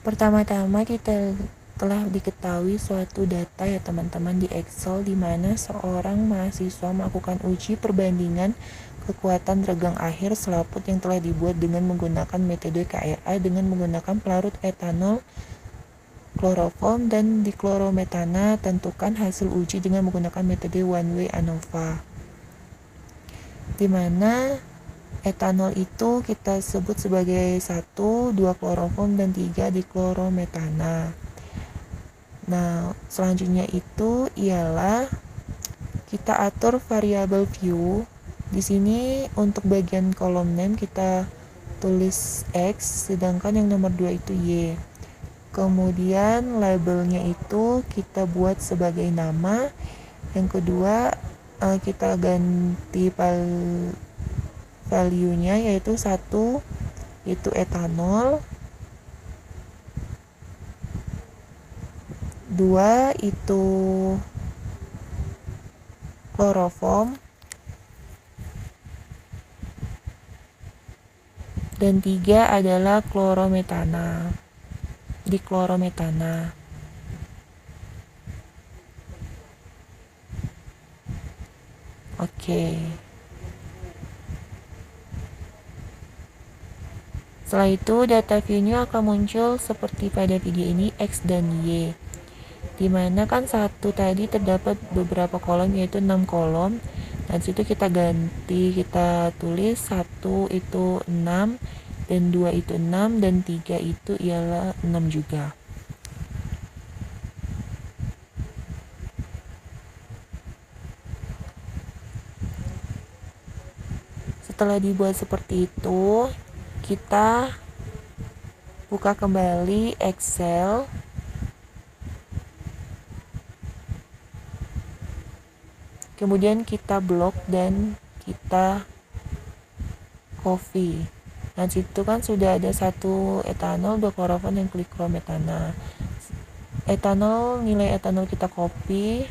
Pertama-tama kita telah diketahui suatu data ya teman-teman di Excel, di mana seorang mahasiswa melakukan uji perbandingan kekuatan regang akhir selaput yang telah dibuat dengan menggunakan metode KRA dengan menggunakan pelarut etanol, kloroform, dan diklorometana. Tentukan hasil uji dengan menggunakan metode one way ANOVA, di mana etanol itu kita sebut sebagai 1, 2 kloroform, dan 3 diklorometana. Nah, selanjutnya itu ialah kita atur variabel view. Di sini untuk bagian kolom name kita tulis X, sedangkan yang nomor 2 itu Y. Kemudian labelnya itu kita buat sebagai nama. Yang kedua, kita ganti value-nya yaitu 1 itu etanol, 2 itu kloroform, dan 3 adalah diklorometana. Oke. Setelah itu data view-nya akan muncul seperti pada video ini, X dan Y. Dimana kan 1 tadi terdapat beberapa kolom, yaitu 6 kolom. Dan situ kita ganti, kita tulis 1 itu 6, dan 2 itu 6, dan 3 itu ialah 6 juga. Setelah dibuat seperti itu, kita buka kembali Excel. Kemudian kita blok dan kita copy. Nah, situ kan sudah ada 1 etanol, 2 kloroform, dan diklorometana. Nilai etanol kita copy.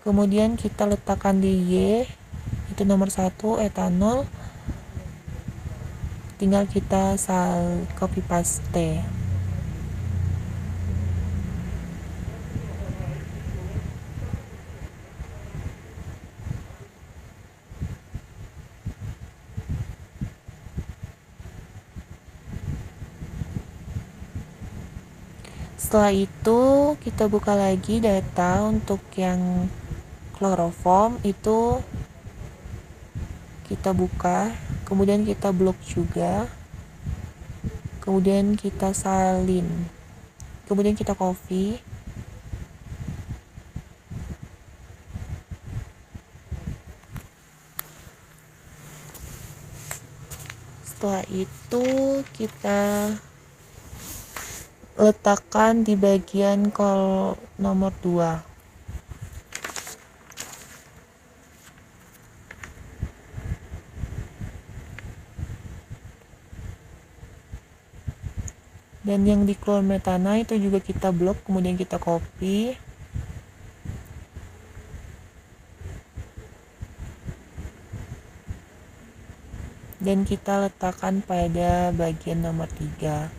Kemudian kita letakkan di Y, itu nomor 1 etanol. Tinggal kita copy paste. Setelah itu kita buka lagi data untuk yang kloroform, itu kita buka, kemudian kita blok juga, kemudian kita salin, kemudian kita copy. Setelah itu kita letakkan di bagian nomor 2. Dan yang diklorometana itu juga kita blok, kemudian kita copy. Dan kita letakkan pada bagian nomor 3.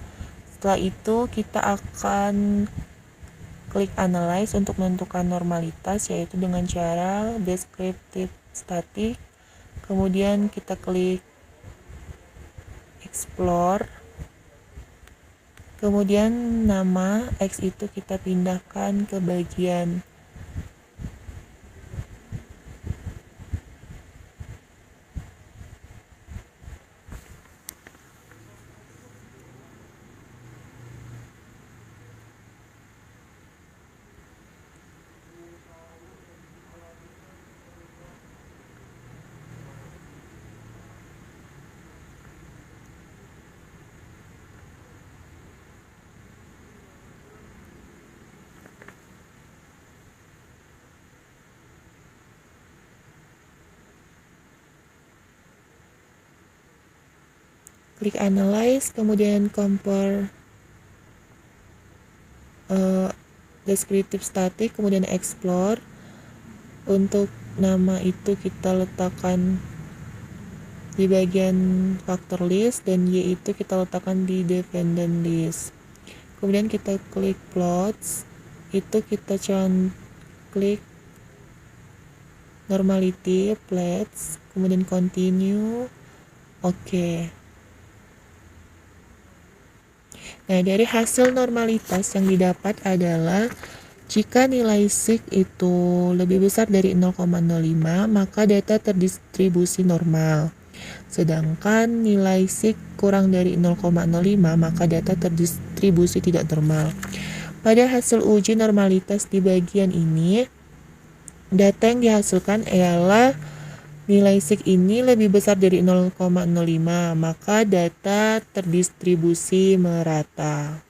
Setelah itu kita akan klik analyze untuk menentukan normalitas, yaitu dengan cara descriptive static. Kemudian kita klik explore. Kemudian nama X itu kita pindahkan ke bagian klik analyze, kemudian compare descriptive static, kemudian explore. Untuk nama itu kita letakkan di bagian factor list, dan Y itu kita letakkan di dependent list. Kemudian kita klik plots, itu kita klik normality, plots, kemudian continue, oke. Nah, dari hasil normalitas yang didapat adalah jika nilai sig itu lebih besar dari 0,05, maka data terdistribusi normal. Sedangkan nilai sig kurang dari 0,05, maka data terdistribusi tidak normal. Pada hasil uji normalitas di bagian ini, data yang dihasilkan ialah nilai sig ini lebih besar dari 0,05, maka data terdistribusi merata.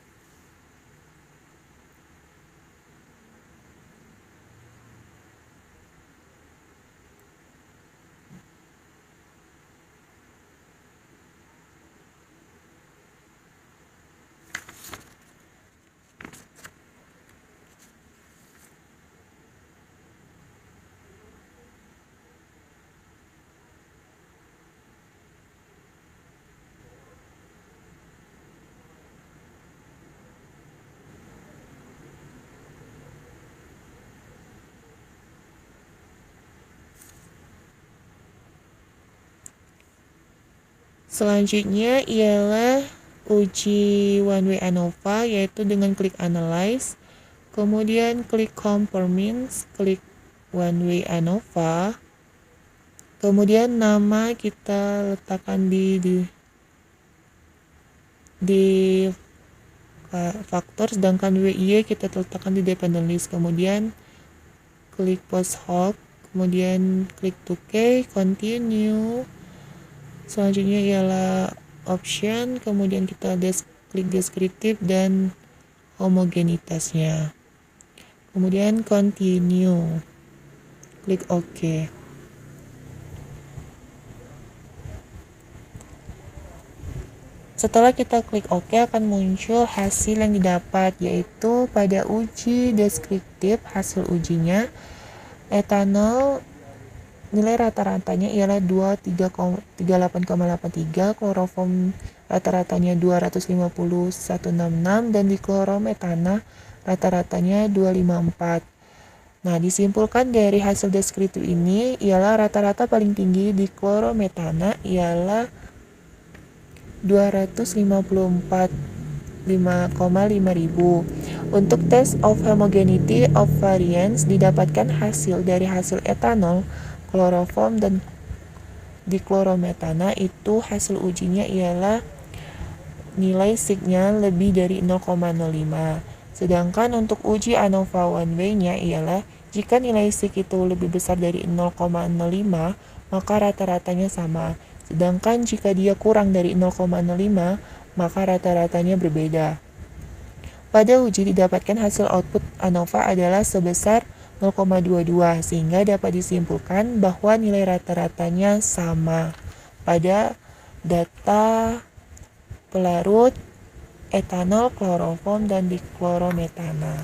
Selanjutnya ialah uji one way ANOVA, yaitu dengan klik analyze, kemudian klik compare means, klik one way ANOVA, kemudian nama kita letakkan di faktor, sedangkan WY kita letakkan di dependent list. Kemudian klik post hoc, kemudian klik to continue. Selanjutnya ialah option, kemudian kita klik deskriptif dan homogenitasnya. Kemudian continue, klik OK. Setelah kita klik OK, akan muncul hasil yang didapat, yaitu pada uji deskriptif hasil ujinya etanol nilai rata-ratanya ialah 38,83, kloroform rata-ratanya 250,166, dan diklorometana rata-ratanya 254. Nah, disimpulkan dari hasil deskriptif ini ialah rata-rata paling tinggi di klorometana ialah 254,5,500. Untuk test of homogeneity of variance didapatkan hasil dari hasil etanol, kloroform, dan diklorometana itu hasil ujinya ialah nilai signya lebih dari 0,05. Sedangkan untuk uji ANOVA one way-nya ialah jika nilai sig itu lebih besar dari 0,05, maka rata-ratanya sama. Sedangkan jika dia kurang dari 0,05, maka rata-ratanya berbeda. Pada uji didapatkan hasil output ANOVA adalah sebesar 0,22, sehingga dapat disimpulkan bahwa nilai rata-ratanya sama pada data pelarut etanol, kloroform, dan diklorometana.